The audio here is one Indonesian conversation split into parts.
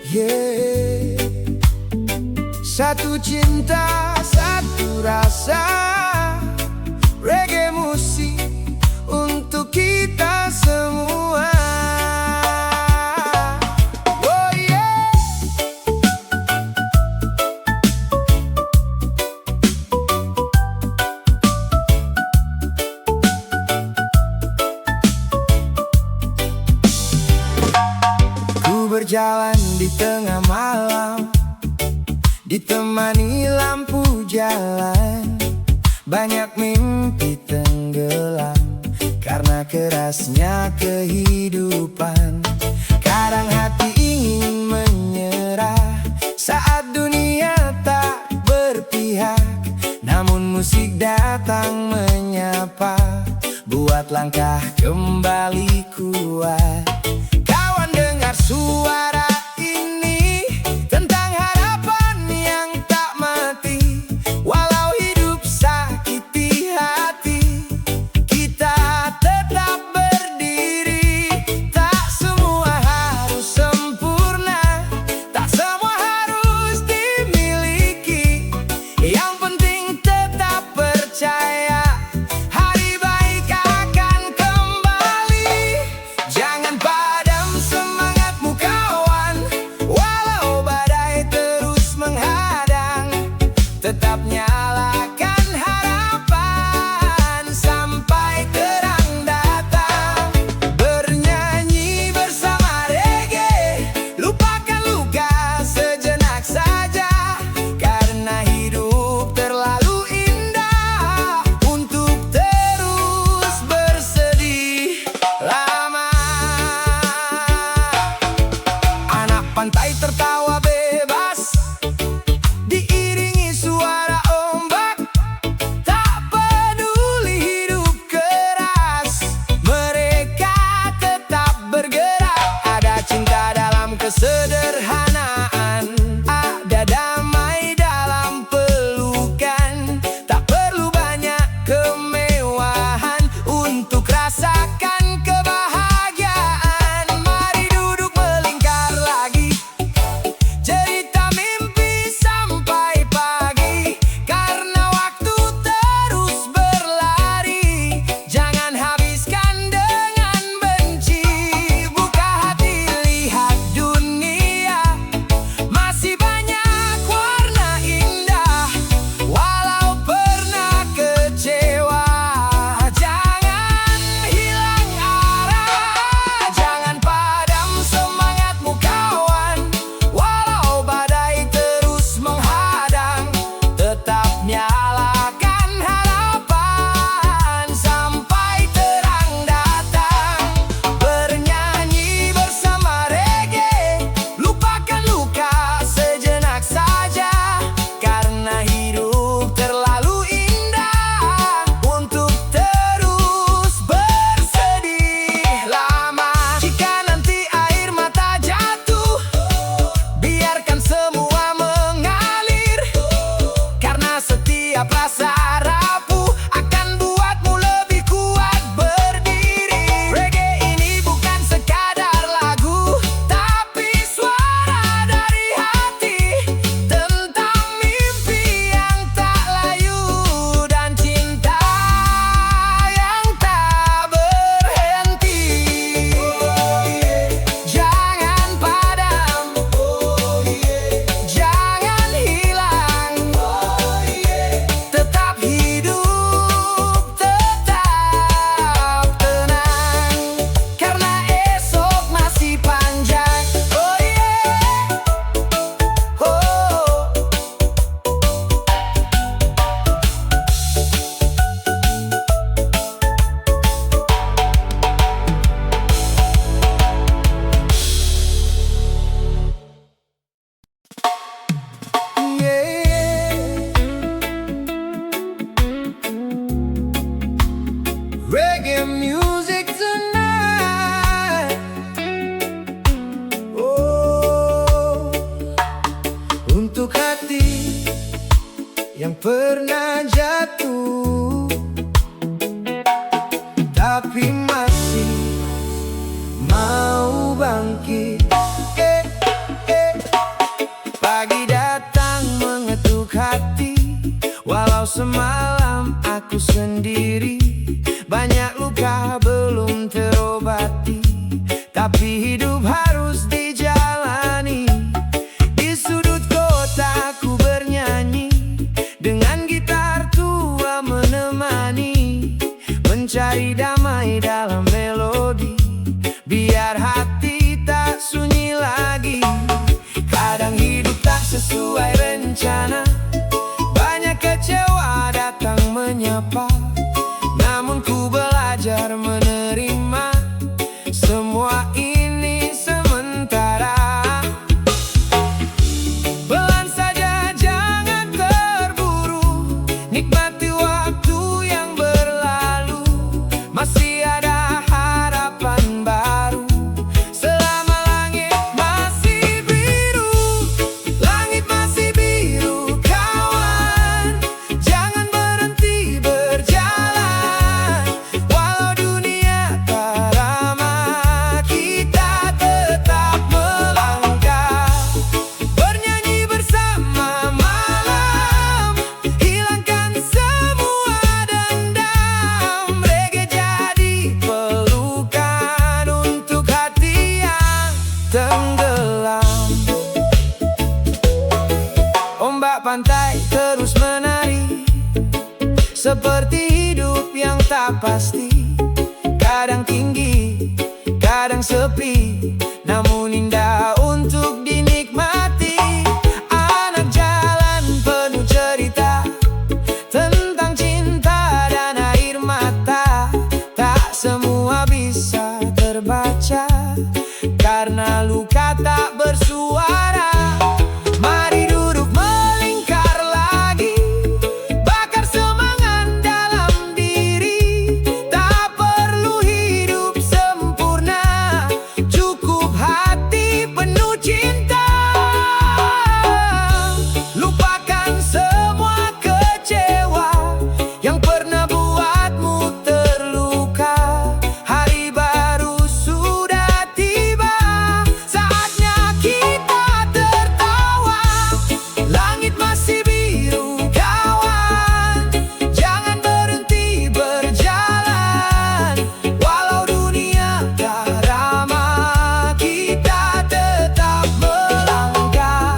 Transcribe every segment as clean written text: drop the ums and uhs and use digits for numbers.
Yeah. Satu cinta, satu rasa, reggae musik untuk kita semua. Oh yeah. Ku berjalan di tengah malam, ditemani lampu jalan. Banyak mimpi tenggelam karena kerasnya kehidupan. Kadang hati ingin menyerah saat dunia tak berpihak, namun musik datang menyapa, buat langkah kembali kuat. Kawan, dengar suara ini tentang harapan yang tak mati. Walau hidup sakiti hati, kita tetap berdiri. Tak semua harus sempurna, tak semua harus dimiliki. Yang penting tetap percaya, hari baik akan kembali. Jangan padam semangatmu kawan, walau badai terus menghadang. Tetap nyalakan harapan sampai terang datang. Bernyanyi bersama reggae, lupakan luka sejenak saja, karena hidup terlalu indah untuk terus bersedih lama. Anak pantai tertawa bebas, diiringi suara ombak. Tak peduli hidup keras, mereka tetap bergerak. Ada cinta dalam kesederhanaan, ada damai dalam pelukan. Tak perlu banyak kemewahan untuk rasakan kebahagiaan. Mari duduk melingkar lagi, cerita mimpi sampai pagi, karena waktu terus berlari. Jangan habiskan dengan benci, buka hati, lihat dunia masih banyak warna indah. Walau pernah kecewa, jangan hilang arah. Jangan padam semangatmu kawan, walau badai terus menghadang. Tetap nyalakan harapan sampai terang datang. Bernyanyi bersama reggae, lupakan luka sejenak saja, karena hidup terlalu indah untuk terus bersedih lama. Jika nanti air mata jatuh, biarkan semua mengalir, karena setiap rasa rapuh akan buatmu lebih kuat berdiri. Reggae ini bukan sekadar lagu, tapi suara dari hati, tentang mimpi yang tak layu dan cinta yang tak berhenti. Jangan padam, jangan hilang, tetap hidup, tetap tenang, karena esok masih panjang. Oh yeah, oh. Yeah. Reggae music tonight. Oh, untuk hati yang pernah jatuh, tapi masih mau bangkit. semalam aku sendiri, banyak luka belum terobati, tapi hidup harus dijalani. Di sudut kota ku bernyanyi, dengan gitar tua menemani, mencari damai dalam melodi, biar hati tak sunyi lagi. Kadang hidup tak sesuai rencana, banyak kecewa datang menyapa, namun ku belajar menerima semua ini sementara. Pelan saja, jangan terburu, nikmati waktu yang berlalu, masih ada harapan baru. Selama langit masih biru, langit masih biru kawan, jangan berhenti berjalan. Walau dunia tak ramah, kita tetap melangkah, bernyanyi bersama malam, hilangkan semua dendam. Reggae jadi pelukan untuk hati yang tenggelam. Ombak pantai terus menari, seperti hidup yang tak pasti, kadang tinggi, kadang sepi, namun indah untuk dinikmati. Anak jalan penuh cerita tentang cinta dan air mata, tak semua bisa terbaca karena luka tak bersuara. Mari duduk melingkar lagi, bakar semangat dalam diri, tak perlu hidup sempurna, cukup hati penuh cinta. Lupakan semua kecewa yang pernah buatmu terluka, hari baru sudah tiba, saatnya kita tertawa. Langit masih biru kawan, jangan berhenti berjalan. Walau dunia tak ramah, kita tetap melangkah,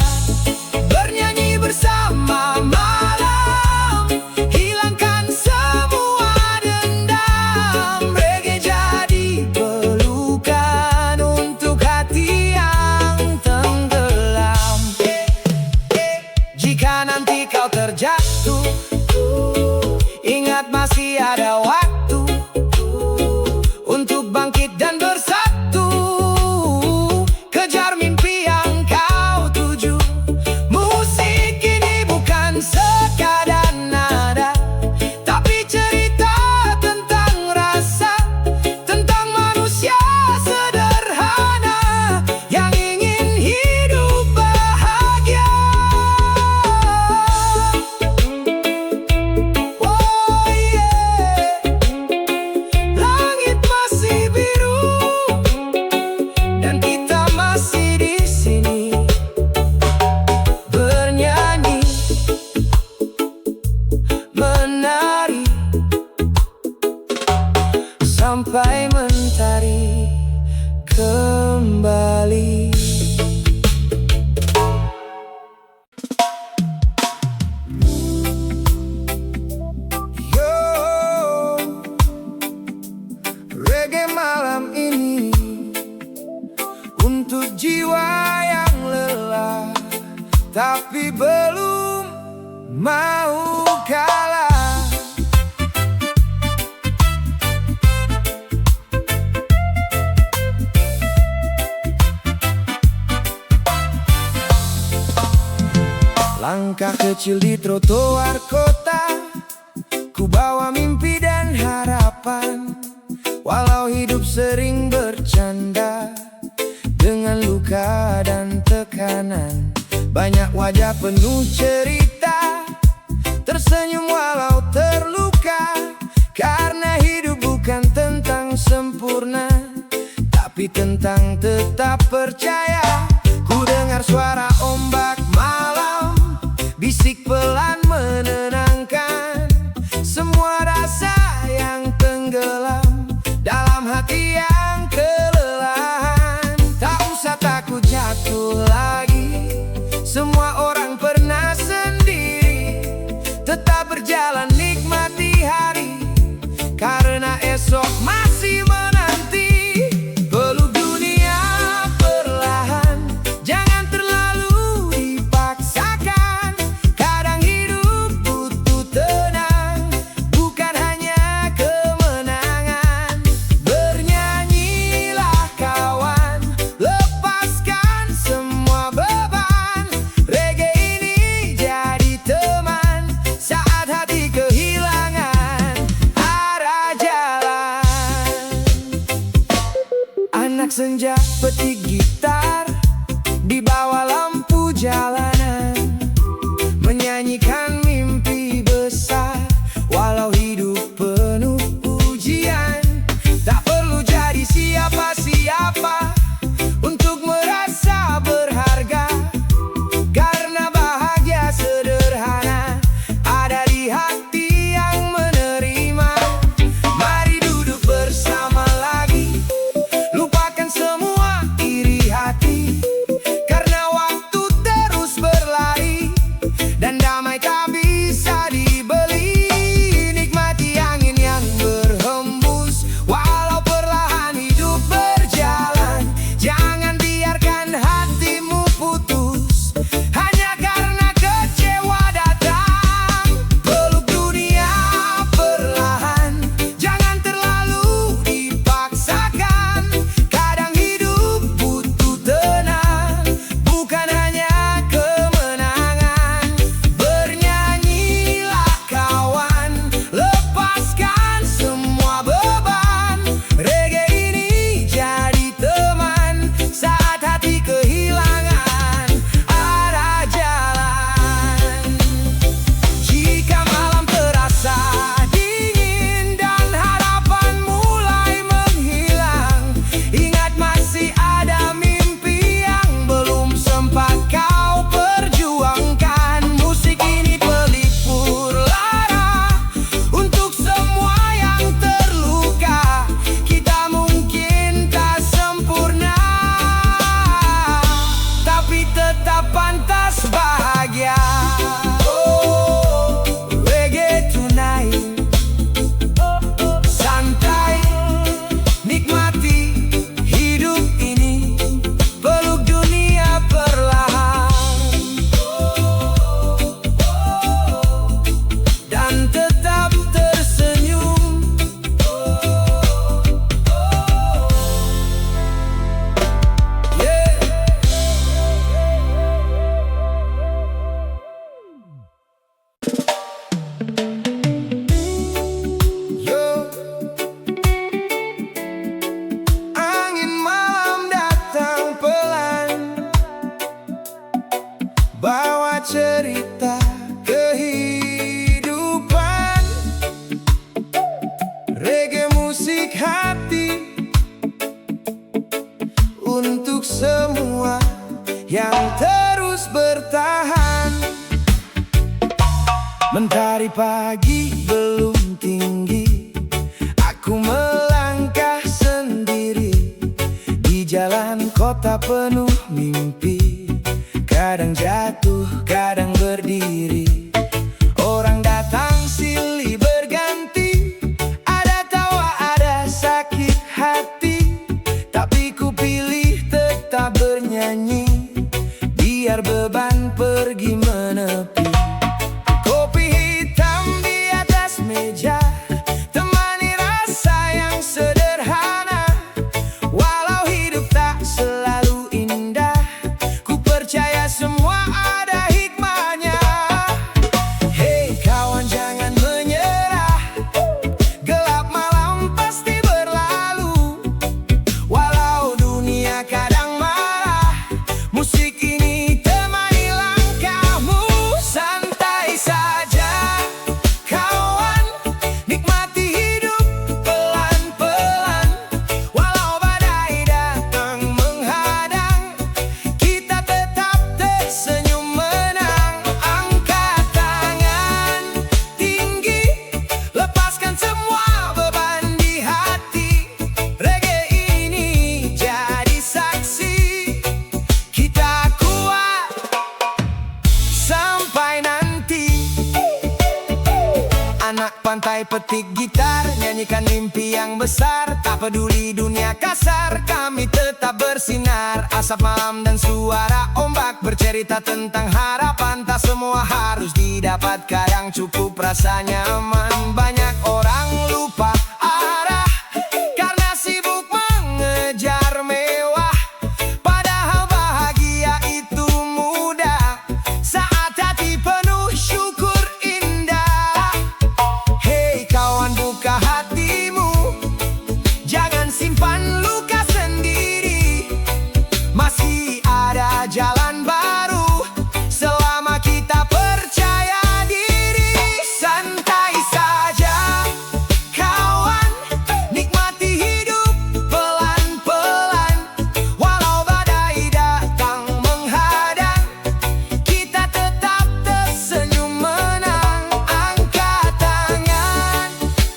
bernyanyi bersama malam, hilangkan semua dendam. Reggae jadi pelukan untuk hati yang tenggelam. Jika nanti kau terjatuh, ingat masih ada waktu untuk bangkit dan bersatu. Kejar mimpi yang kau tuju, musik ini bukan sekadar nada, tapi cerita tentang rasa, tentang manusia sederhana yang ingin hidup bahagia. Oh yeah, langit masih biru dan kita masih di sini, bernyanyi, menari, sampai mentari kembali. Yo, reggae malam ini untuk jiwa yang lelah, tapi belum mau kalah. Langkah kecil di trotoar kota, ku bawa mimpi dan harapan. Walau hidup sering bercanda dengan luka dan tekanan, banyak wajah penuh cerita, tersenyum walau terluka. Karena hidup bukan tentang sempurna, tapi tentang tetap percaya. Ku dengar suara ombak malam, bisik pelan menenangkan. utuh lagi. Semua orang pernah sendiri, tetap berjalan nikmati hari, karena esok masih menanti. Peluk dunia perlahan, jangan terlalu dipaksakan. Kadang hidup butuh tenang, bukan hanya kemenangan. Bernyanyilah kawan, lepaskan semua beban. Reggae ini jadi teman saat hati kehilangan arah jalan. Anak senja petik gitar di bawah lampu jalanan, menyanyikan mimpi besar walau hidup penuh ujian. Tak perlu jadi siapa-siapa untuk merasa berharga, karena bahagia sederhana ada di hati yang menerima. Mari duduk bersama lagi, lupakan semua iri hati, karena waktu terus berlari dan damai tak bisa dibeli. Nikmati angin yang berhembus, walau perlahan hidup berjalan. Jangan biarkan hatimu putus hanya karena kecewa datang. Peluk dunia perlahan, jangan terlalu dipaksakan. Kadang hidup butuh tenang, bukan hanya kemenangan. Bernyanyilah kawan, lepaskan semua beban. Reggae ini jadi teman saat hati kehilangan arah jalan. Jika malam terasa dingin dan harapan mulai menghilang, ingat masih ada mimpi yang belum sempat kau perjuangkan. Musik ini pelipur lara untuk semua yang terluka. Kita mungkin tak sempurna, tapi tetap pantas bahagia. Oh, reggae tonight, santai, nikmati hidup ini. Peluk dunia perlahan, dan tetap tersenyum. Yeah. Yo, angin malam datang pelan, bawa cerita kehidupan. Reggae musik hati untuk semua yang terus bertahan. Mentari pagi belum tinggi, aku melangkah sendiri di jalan kota penuh mimpi. Kadang jatuh, kadang berdiri, orang datang silih berganti. Ada tawa, ada sakit hati, tapi ku pilih tetap bernyanyi, biar beban pergi menepi. Kopi hitam di atas meja, temani rasa yang sederhana. Walau hidup tak selalu indah, ku percaya semua ada hikmahnya. Hei kawan, jangan menyerah, gelap malam pasti berlalu. Walau dunia kadang marah, musik ini temani Mulai petik gitar, nyanyikan mimpi yang besar. Tak peduli dunia kasar, kami tetap bersinar. Asap malam dan suara ombak bercerita tentang harapan. Tak semua harus didapat, kadang cukup rasa nyaman. Banyak orang lupa arah karena sibuk mengejar mewah. Padahal bahagia itu mudah saat hati penuh syukur indah. Hei kawan, buka hatimu, jangan simpan luka sendiri. Masih ada jalan baru selama kita percaya diri. Santai saja kawan, nikmati hidup pelan-pelan. Walau badai datang menghadang, kita tetap tersenyum menang. Angkat tangan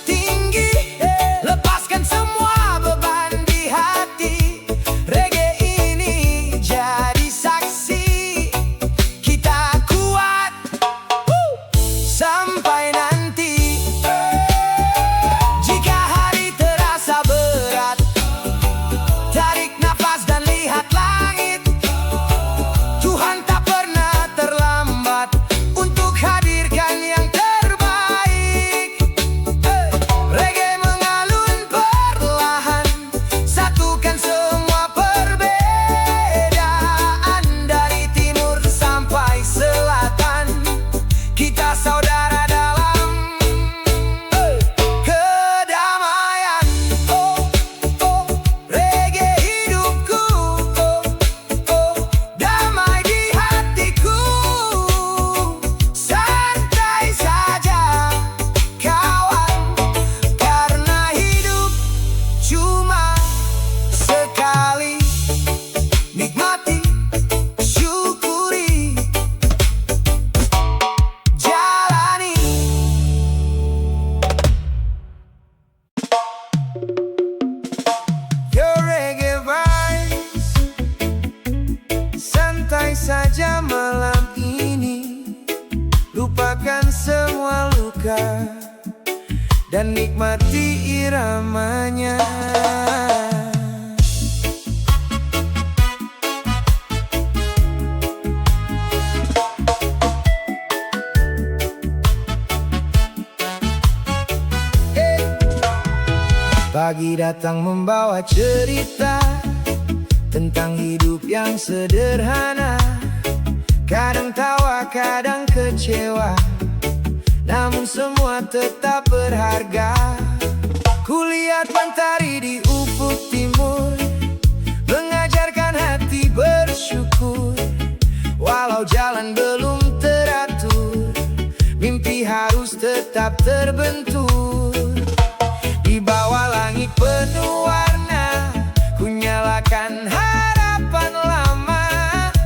tinggi, lepaskan semua beban di hati. Reggae ini jadi saksi, kita kuat sampai nanti. Jika hari terasa berat, tarik nafas dan lihat langit. Tuhan tak pernah terlambat untuk hadirkan yang terbaik. Reggae mengalun perlahan, satukan semua perbedaan. Dari timur sampai selatan, kita saudara dalam kedamaian. Oh, oh, reggae hidupku. Oh, oh, damai di hatiku. Santai saja kawan, karena hidup cuma sekali. Nikmati, syukuri, jalani. Your reggae vibes, santai saja malam ini. Lupakan semua luka dan nikmati iramanya. Pagi datang membawa cerita tentang hidup yang sederhana. Kadang tawa, kadang kecewa, namun semua tetap berharga. Kulihat mentari di ufuk timur, mengajarkan hati bersyukur. Walau jalan belum teratur, mimpi harus tetap terbentur. Di bawah langit penuh warna, ku nyalakan harapan lama.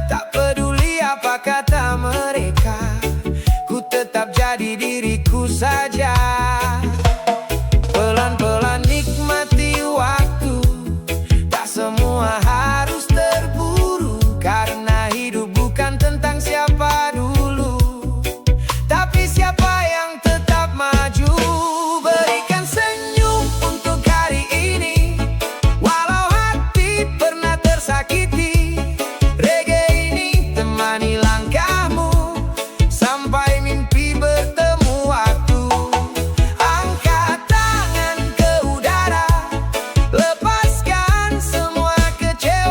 Tak peduli apa kata mereka, ku tetap jadi diriku saja. Pelan-pelan nikmati waktu, tak semua harus terburu. Karena hidup bukan tentang siapa dulu, tapi siapa yang tetap maju. Berikan senyum untuk hari ini, walau hati pernah tersakiti. Reggae ini temani langkahmu sampai mimpi bertemu waktu. Angkat tangan ke udara, lepaskan semua kecewa.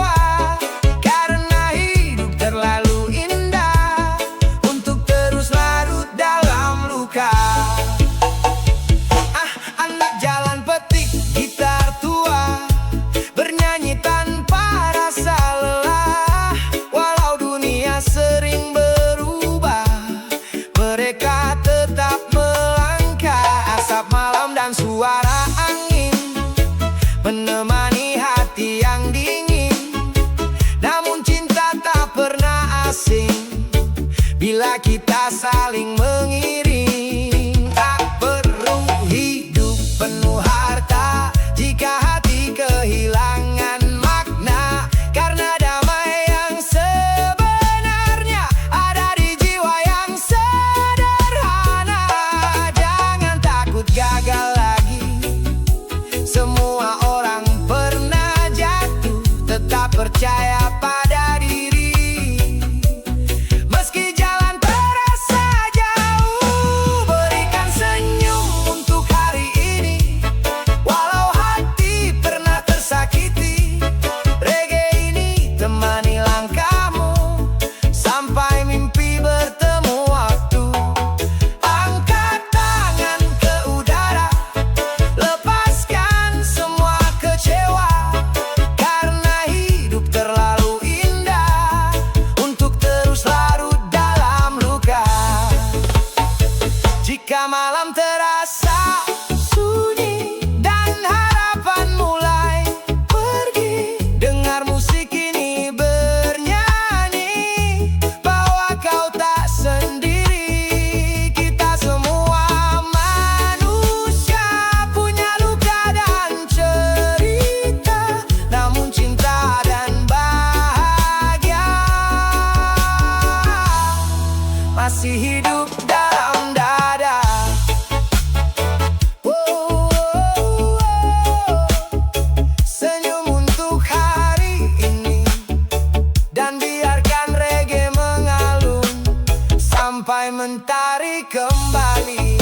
mentari kembali.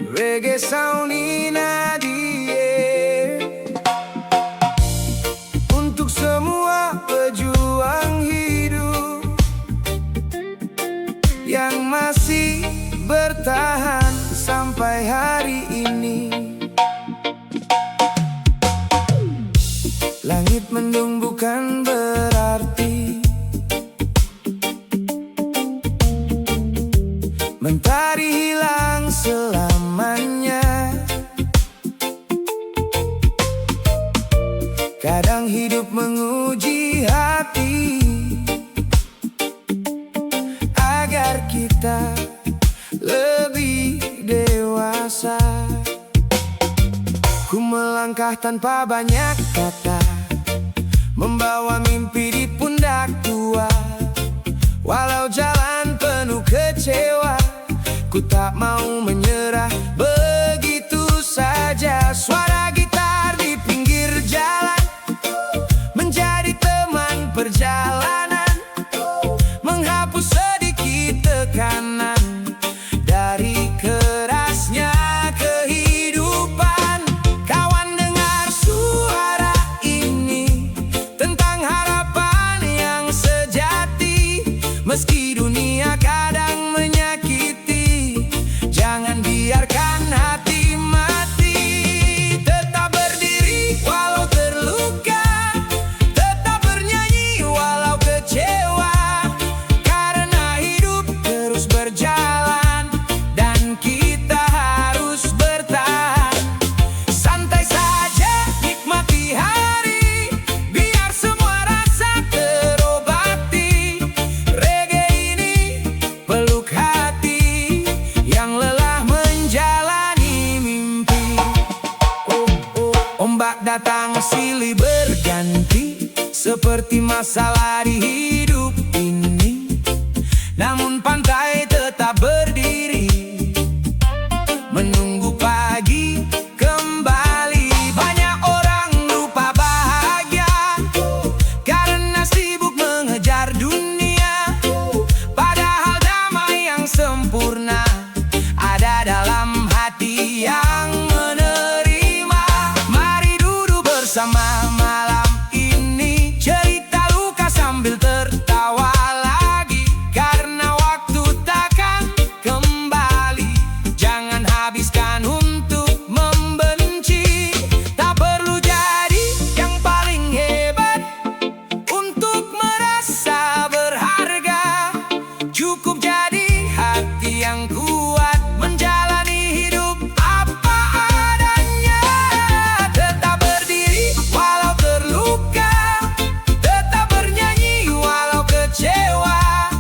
Reggae sound in the air. Untuk semua pejuang hidup yang masih bertahan sampai hari ini. Langit mendung bukan berarti mentari hilang selamanya. Kadang hidup menguji hati agar kita lebih dewasa. Ku melangkah tanpa banyak kata, membawa mimpi di pundak tua. Walau jalan penuh kecewa, ku tak mau menyerah begitu saja. Suara gitar di pinggir jalan menjadi teman perjalanan, menghapus sedikit tekanan dari kerasnya kehidupan. Kawan, dengar suara ini tentang harapan yang sejati. Meski dunia kadang menyakiti, jangan biarkan hati mati. Tetap berdiri walau terluka, tetap bernyanyi walau kecewa. Karena hidup terus berjalan dan kita harus bertahan. Santai saja, nikmati hari, biar semua rasa terobati. Reggae ini peluk hati yang lelah menjalani mimpi. Ombak datang silih berganti seperti masalah di hidup ini, namun pantai tetap berdiri menunggu pagi kembali. Banyak orang lupa bahagia karena sibuk mengejar dunia, padahal damai yang sempurna ada dalam hati yang menerima. Mari duduk bersama malam ini, cerita luka sambil tertawa lagi. Karena waktu takkan kembali, jangan habiskan untuk membenci. Tak perlu jadi yang paling hebat untuk merasa berharga, cukup jadi hati yang kuat menjalani hidup apa adanya. Tetap berdiri walau terluka, tetap bernyanyi walau kecewa.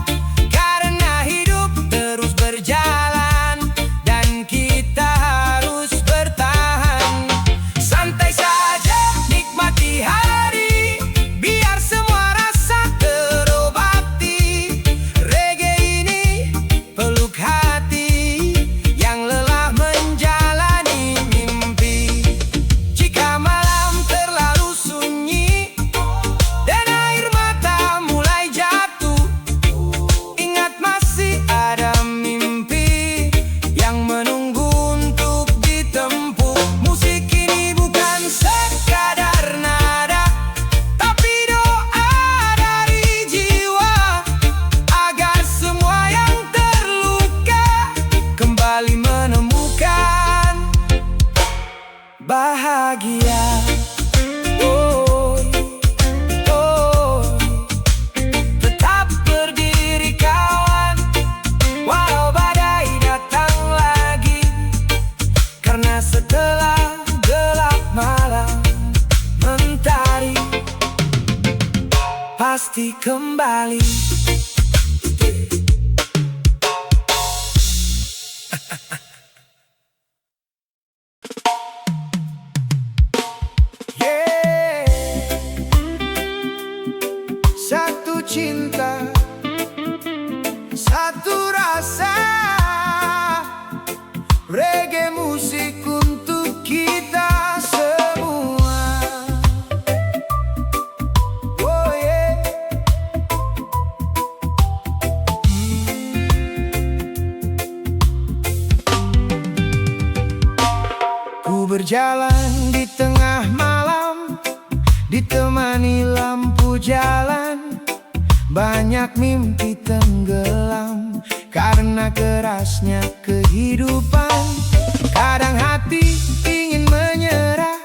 Karena hidup terus berjalan dan kita harus bertahan. Santai saja, nikmati hari, biar semua rasa terobati. Reggae ini peluk hati yang lelah menjalani mimpi. Jika malam terlalu sunyi dan air mata mulai jatuh, ingat masih ada mimpi yang menunggu untuk ditempuh. Musik ini bukan sekadar nada, tapi doa dari jiwa, agar semua yang terluka kembali menemukan bahagia. Oh, oh. Tetap berdiri kawan, walau badai datang lagi. Karena setelah gelap malam, mentari pasti kembali. Satu cinta, satu jalan di tengah malam, ditemani lampu jalan. Banyak mimpi tenggelam karena kerasnya kehidupan. Kadang hati ingin menyerah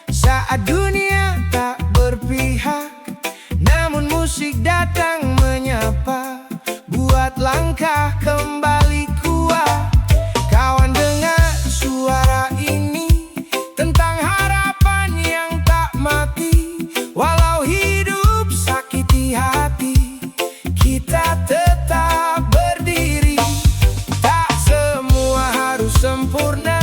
saat dunia tak berpihak, namun musik datang menyapa, buat langkah kembali kuat. Kawan, dengar suara ini tentang harapan yang tak mati. Walau hidup sakiti hati, kita tetap berdiri. Tak semua harus sempurna,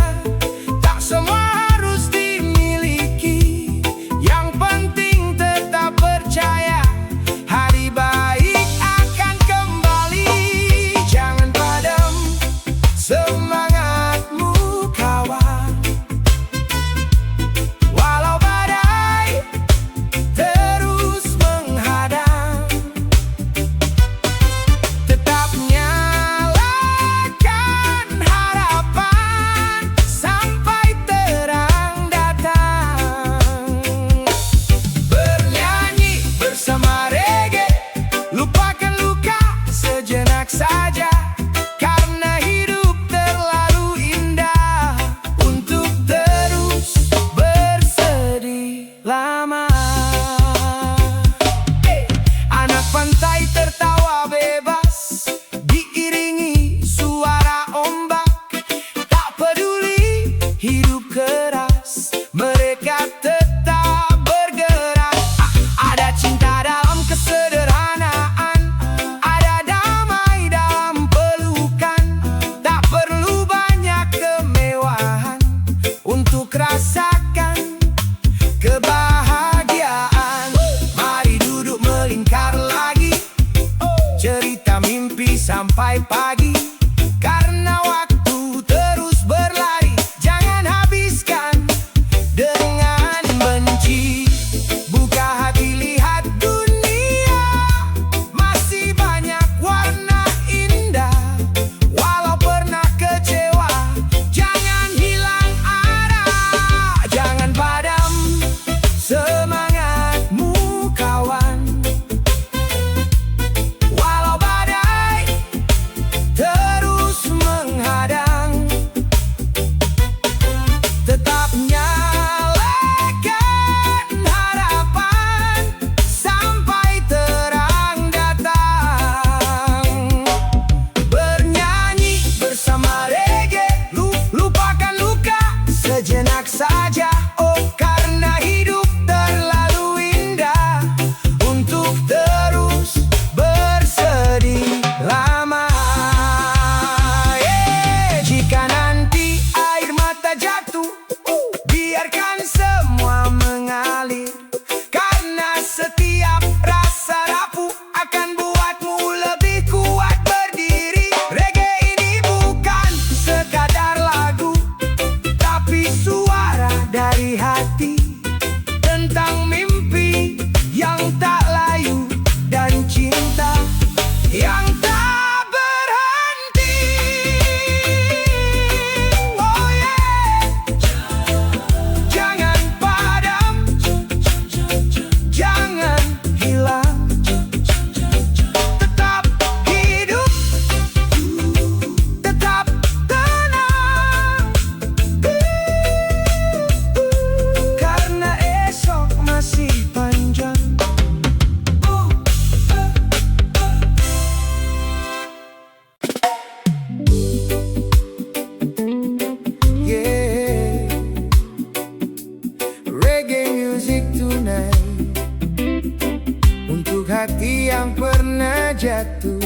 tak semua harus dimiliki. Yang penting tetap percaya, hari baik akan kembali. Jangan padam semangatmu kawan, walau badai terus menghadang. Tetap nyalakan harapan sampai terang datang. Bernyanyi bersama reggae, lupakan luka sejenak saja, karena hidup terlalu indah untuk terus bersedih lama. Anak pantai tertawa bebas, diiringi suara ombak. Tak peduli hidup keras, mereka tetap bergerak. Ada cinta dalam kesederhanaan, ada damai dalam pelukan. Tak perlu banyak kemewahan untuk rasakan kebahagiaan. Mari duduk melingkar lagi, cerita mimpi sampai pagi. Karena waktu terus berlari, jangan habiskan dengan benci. Buka hati, lihat dunia, masih banyak warna indah. Walau pernah kecewa, jangan hilang arah. Jangan padam semangatmu kawan, walau badai terus menghadang. Tetap nyalakan harapan sampai terang datang. Bernyanyi bersama reggae, lupakan luka sejenak saja. Oh, karena hidup terlalu indah untuk terus bersedih lama. Jika nanti air mata jatuh, biarkan semua mengalir, karena setiap rasa rapuh akan buatmu lebih kuat berdiri. Reggae ini bukan sekadar lagu, tapi suara dari hati, tentang mimpi yang tak layu dan cinta yang tak berhenti. Oh yeah, jangan padam, jangan hilang. Tetap hidup, tetap tenang, karena esok masih panjang. Yeah, reggae music tonight, untuk hati yang pernah jatuh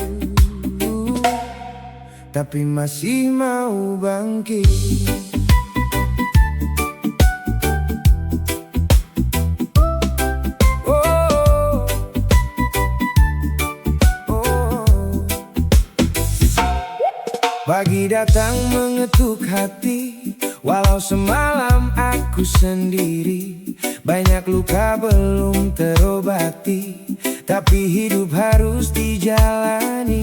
tapi masih mau bangkit. Oh, oh. Pagi datang mengetuk hati, walau semalam aku sendiri. Banyak luka belum terobati, tapi hidup harus dijalani.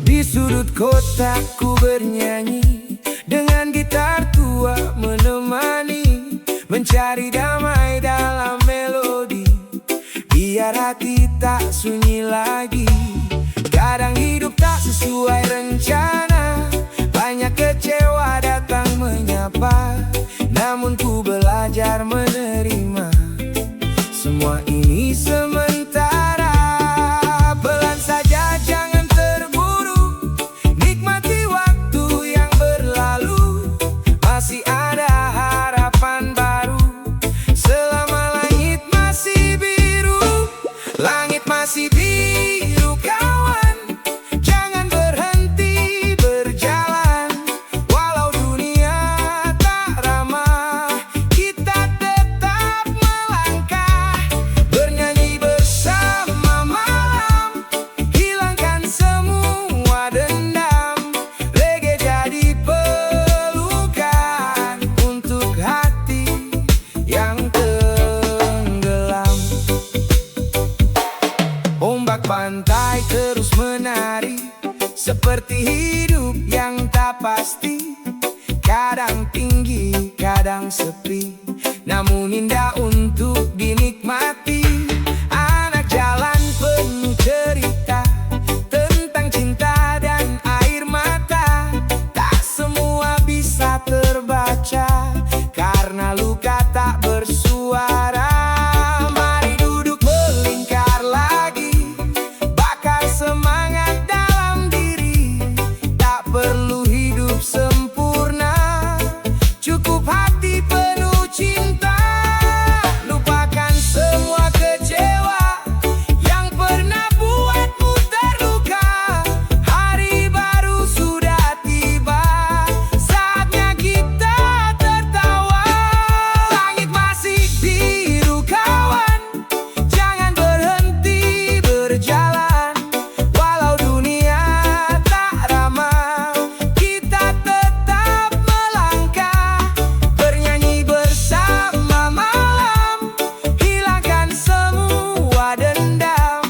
Di sudut kotaku bernyanyi, dengan gitar tua menemani. Mari damai dalam melodi, biar hati tak sunyi lagi. Kadang hidup tak sesuai rencana, banyak kecewa datang menyapa. Namun ku belajar menerima semua ini sementara. Pelan saja, jangan terburu, nikmati waktu yang berlalu. Masih ada harapan baru, selama langit masih biru. Langit masih biru kawan, jangan berhenti berjalan. Walau dunia tak ramah, kita tetap melangkah. Bernyanyi bersama malam, hilangkan semua dendam. Reggae jadi pelukan untuk hati yang tenggelam. Ombak pantai terus menari, seperti hidup yang tak pasti. Kadang tinggi, kadang sepi, namun indah untuk dinikmati. Anak jalan penuh cerita tentang cinta dan air mata. Tak semua bisa terbaca, karena luka tak bersuara. Mari duduk melingkar lagi, bakar semangat dalam diri. Tak perlu hidup sempurna, cukup hati penuh cinta. Lupakan semua kecewa yang pernah buatmu terluka. Hari baru sudah tiba, saatnya kita tertawa. Langit masih biru kawan, jangan berhenti berjalan. Walau dunia tak ramah, kita tetap melangkah. Bernyanyi bersama malam, hilangkan semua dendam.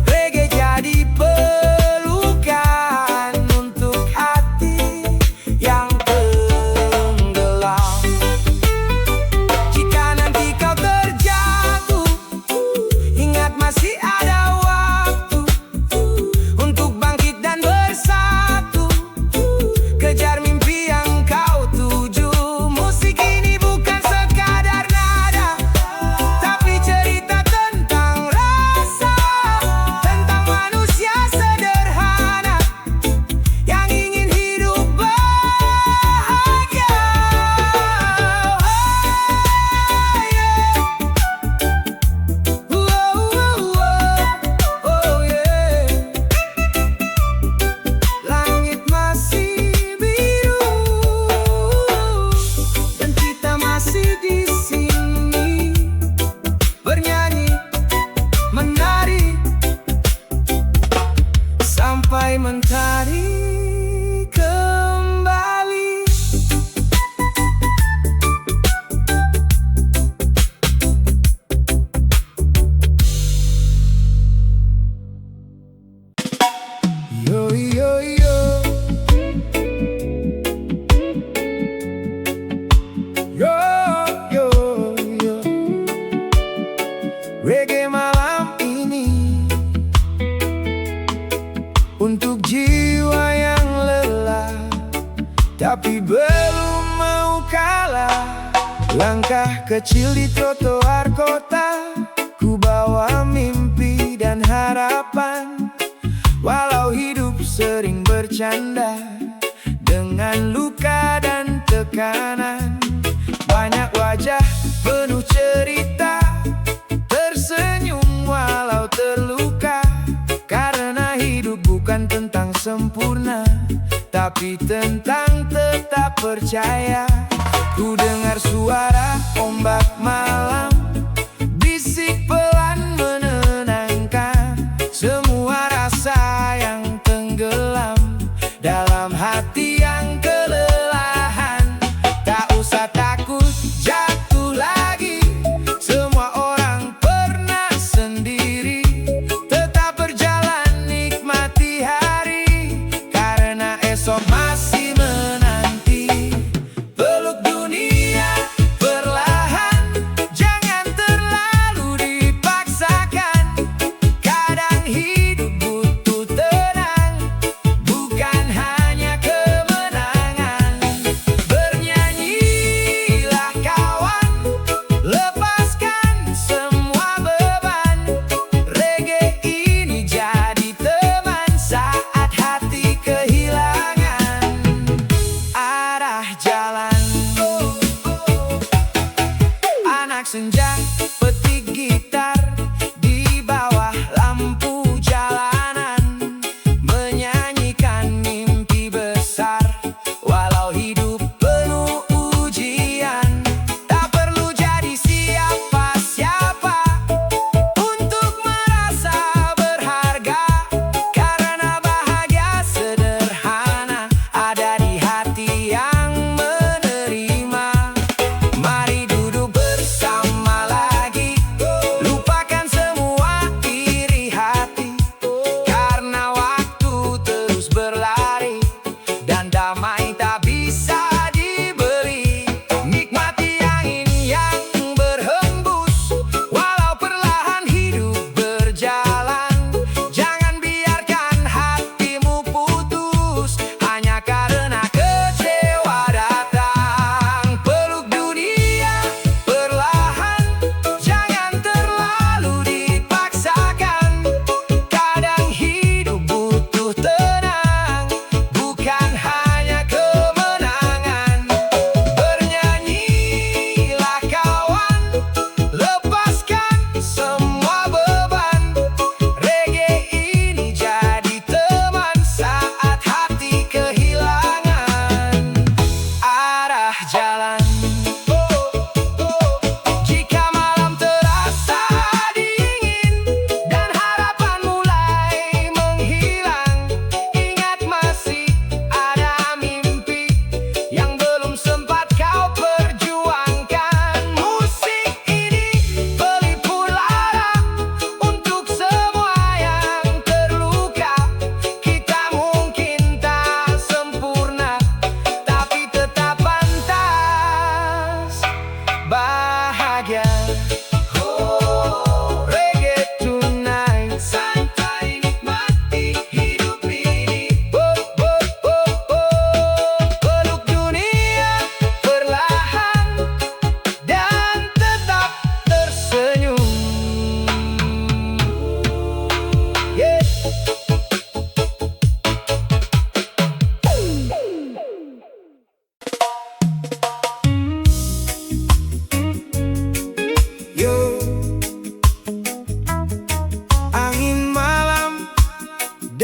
Reggae jadi pelukan untuk hati yang tenggelam. Jika nanti kau terjatuh, ingat masih ada waktu untuk bangkit dan bersatu. Kejar mimpi yang kau tuju. Musik ini bukan sekadar nada, tapi cerita tentang rasa, tentang manusia sederhana yang ingin hidup bahagia. Langit masih biru dan kita masih di sini, bernyanyi, menari sampai mentari kembali. Yo yo yo, yo yo yo. Reggae malam ini untuk jiwa yang lelah, tapi belum mau kalah. Langkah kecil di trotoar kota, ku bawa mimpi dan harapan. Walau hidup sering bercanda dengan luka dan tekanan. Banyak wajah penuh cerita, tersenyum walau terluka. Karena hidup bukan tentang sempurna, tapi tentang tetap percaya. Ku dengar suara ombak malam, bisik pelan menenangkan semua rasa yang tenggelam dalam hati yang kelelahan. Tak usah takut jatuh lagi, semua orang pernah sendiri. Tetap berjalan, nikmati hari, karena esok masih menanti. Peluk dunia perlahan,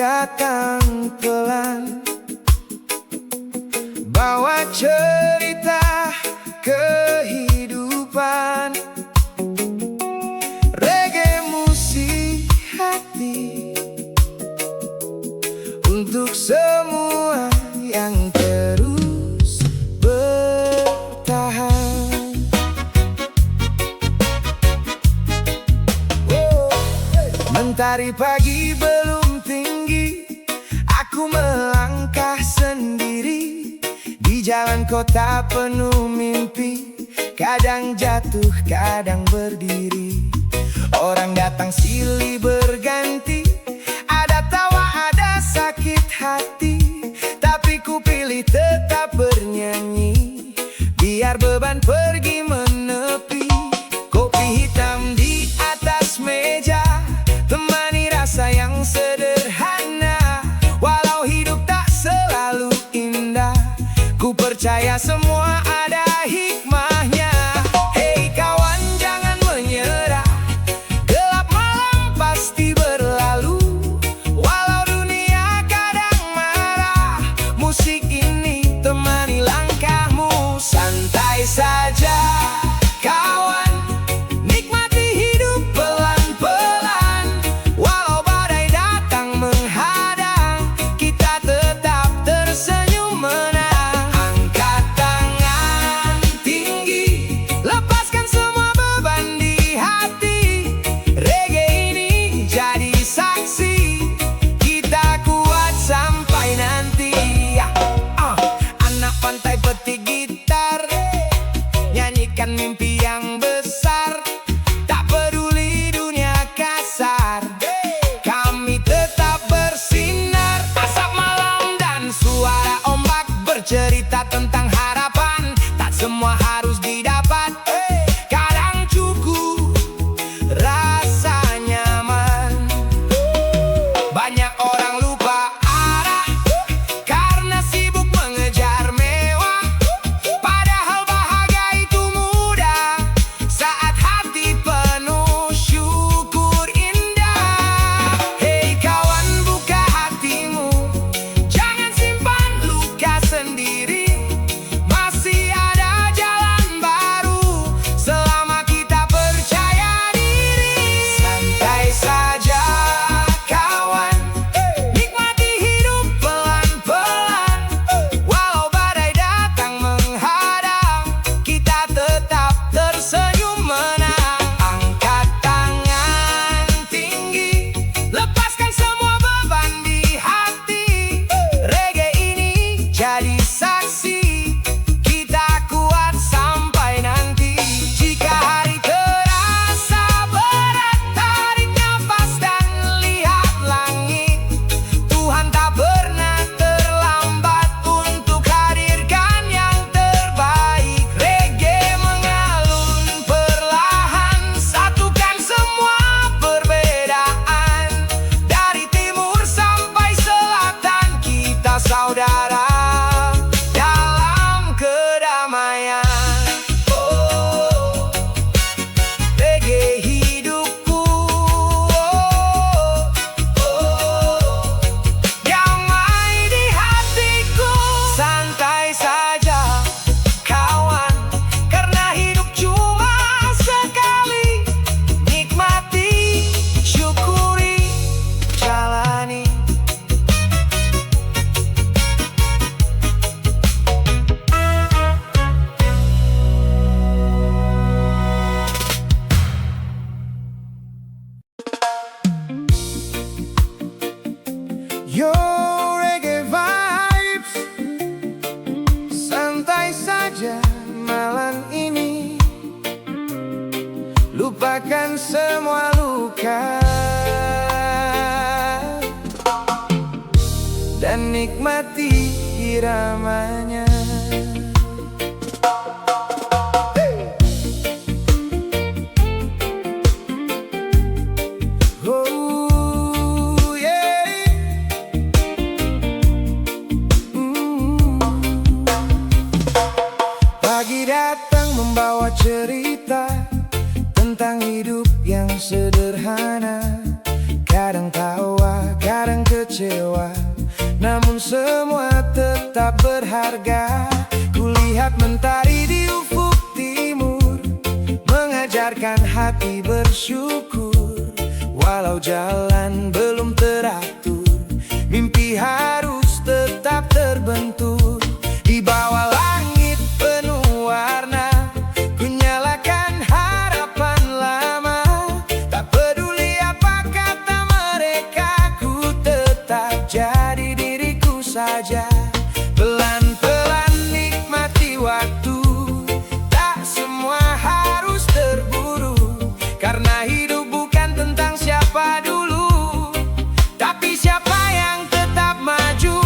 datang pelan, bawa cerita kehidupan. Reggae musik hati untuk semua yang terus bertahan. Mentari pagi belum tinggi, aku melangkah sendiri di jalan kota penuh mimpi. Kadang jatuh, kadang berdiri. Orang datang silih berganti, ada tawa, ada sakit hati. Tapi ku pilih tetap bernyanyi, biar beban pergi menepi. Kopi hitam di atas meja, temani rasa yang sederhana. Walau hidup tak selalu indah, ku percaya semua ada hikmahnya. Hei kawan, jangan menyerah, gelap malam pasti berlalu. Walau dunia kadang marah, musik ini temani langkahmu. Santai saja kawan, nikmati hidup pelan-pelan. Walau badai datang menghadang, kita tetap tersenyum menang. Angkat tangan tinggi, lepaskan semua beban di hati. Reggae ini jadi saksi, kita kuat sampai nanti. Anak pantai petik gitar, nyanyikan mimpi yang besar. Tak peduli dunia kasar, kami tetap bersinar. Asap malam dan suara ombak bercerita tentang harapan. Tak semua harus didapat, kadang cukup rasa nyaman. Banyak orang lupa arah karena sibuk mengejar mewah. Padahal bahagia itu mudah saat hati penuh syukur indah. Hei kawan, buka hatimu, jangan simpan luka sendiri. Masih ada jalan baru selama kita percaya diri. Santai saja kawan, nikmati hidup pelan-pelan. Walau badai datang menghadang, kita tetap tersenyum menang. Angkat tangan tinggi, lepaskan semua beban di hati. Reggae ini jadi saksi, kita kuat sampai nanti. Jika hari terasa berat, tarik nafas dan lihat langit. Tuhan tak pernah terlambat untuk hadirkan yang terbaik. Reggae mengalun perlahan, satukan semua perbedaan. Dari timur sampai selatan, kita saudara dalam kedamaian. Reggae hidupku, damai di hatiku. Santai saja kawan, karena hidup cuma sekali. Nikmati, syukuri, jalani. Yo reggae vibes, santai saja malam ini. Lupakan semua luka dan nikmati iramanya. Oh yeah. Pagi datang membawa cerita tentang hidup yang sederhana. Kadang tawa, kadang kecewa, berharga. Kulihat mentari di ufuk timur, mengajarkan hati bersyukur. Walau jalan belum teratur, mimpi harus tetap terbentur. Di bawah langit penuh warna, ku nyalakan harapan lama. Tak peduli apa kata mereka, ku tetap jadi diriku saja. Pelan-pelan nikmati waktu, tak semua harus terburu. Karena hidup bukan tentang siapa dulu, tapi siapa yang tetap maju.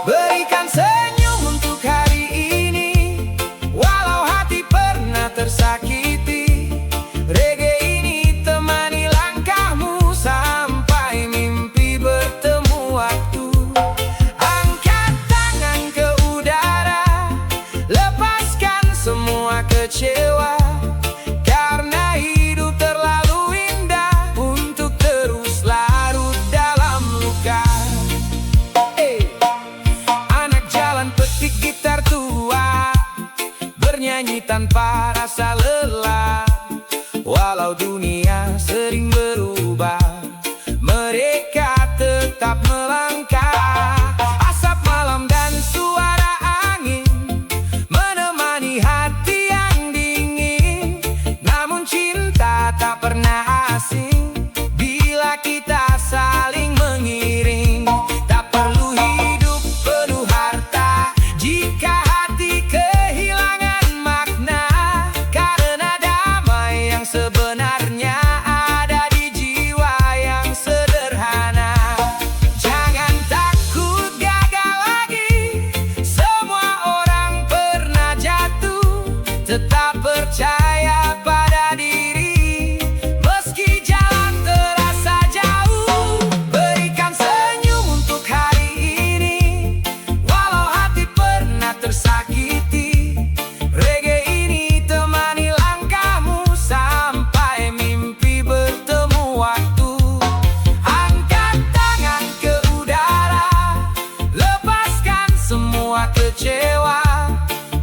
Berikan senyum untuk hari ini, walau hati pernah tersakiti. Reggae ini temani langkahmu sampai mimpi bertemu waktu. Angkat tangan ke udara, lepaskan semua kecewa. Karena hidup terlalu indah untuk terus larut dalam luka. Anak jalan petik gitar tua, bernyanyi tanpa rasa lelah. Walau dunia sering berubah, mereka tetap melangkah. Asap malam dan suara angin menemani hati yang dingin. Namun cinta tak pernah asing bila kita saling mengiring. Tak perlu hidup penuh harta jika hati kehilangan makna. Karena damai yang sebenarnya ada di jiwa yang sederhana. Jangan takut gagal lagi, semua orang pernah jatuh. Tetap percaya pada diri, meski jalan terasa jauh. Berikan senyum untuk hari ini, walau hati pernah tersakiti. Reggae ini temani langkahmu sampai mimpi bertemu waktu. Angkat tangan ke udara, lepaskan semua kecewa.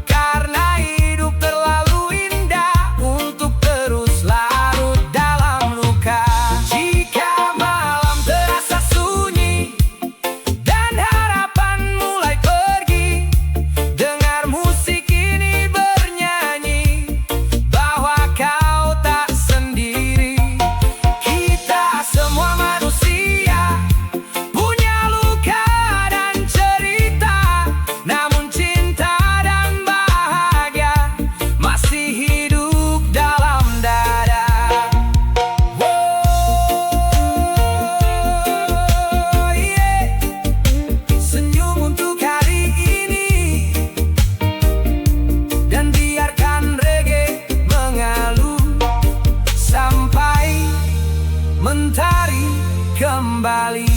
Karena hidup terlalu indah untuk terus larut dalam luka. Jika malam terasa sunyi dan harapan mulai pergi, dengar musik ini bernyanyi bahwa kau tak sendiri. Kita semua manusia punya luka dan cerita, namun cinta dan bahagia masih hidup dalam dada. Oh, yeah. Senyum untuk hari ini, dan biarkan reggae mengalun sampai mentari kembali.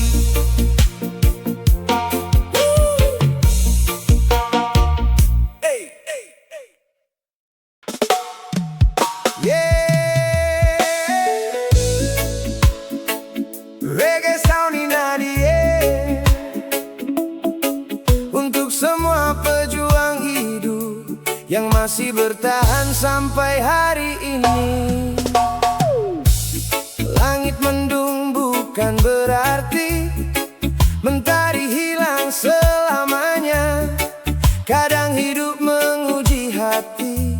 Yeah, reggae sound in the air. Untuk semua pejuang hidup yang masih bertahan sampai hari ini. Langit mendung bukan berarti mentari hilang selamanya. Kadang hidup menguji hati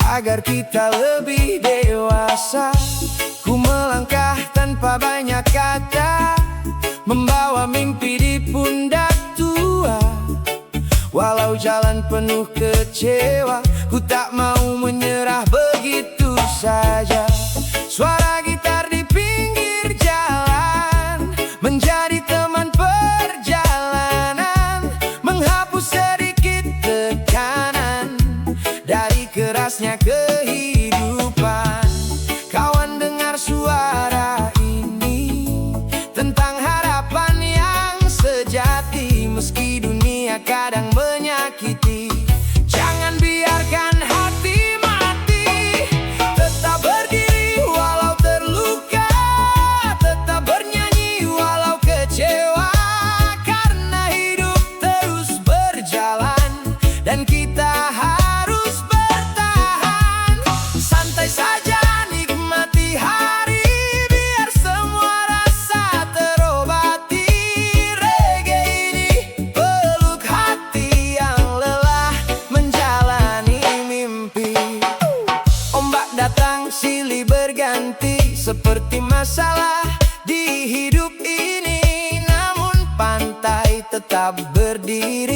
agar kita lebih dewasa. Ku melangkah tanpa banyak kata, membawa mimpi di pundak tua. Walau jalan penuh kecewa, ku tak mau menyerah begitu saja. Suara gitar di pinggir jalan menjadi teman perjalanan, menghapus sedikit tekanan dari kerasnya kehidupan. Kawan, dengar suara ini tentang harapan yang sejati. Meski dunia kadang menyakiti, jangan biarkan hati mati. Tetap berdiri di hidup ini, namun pantai tetap berdiri.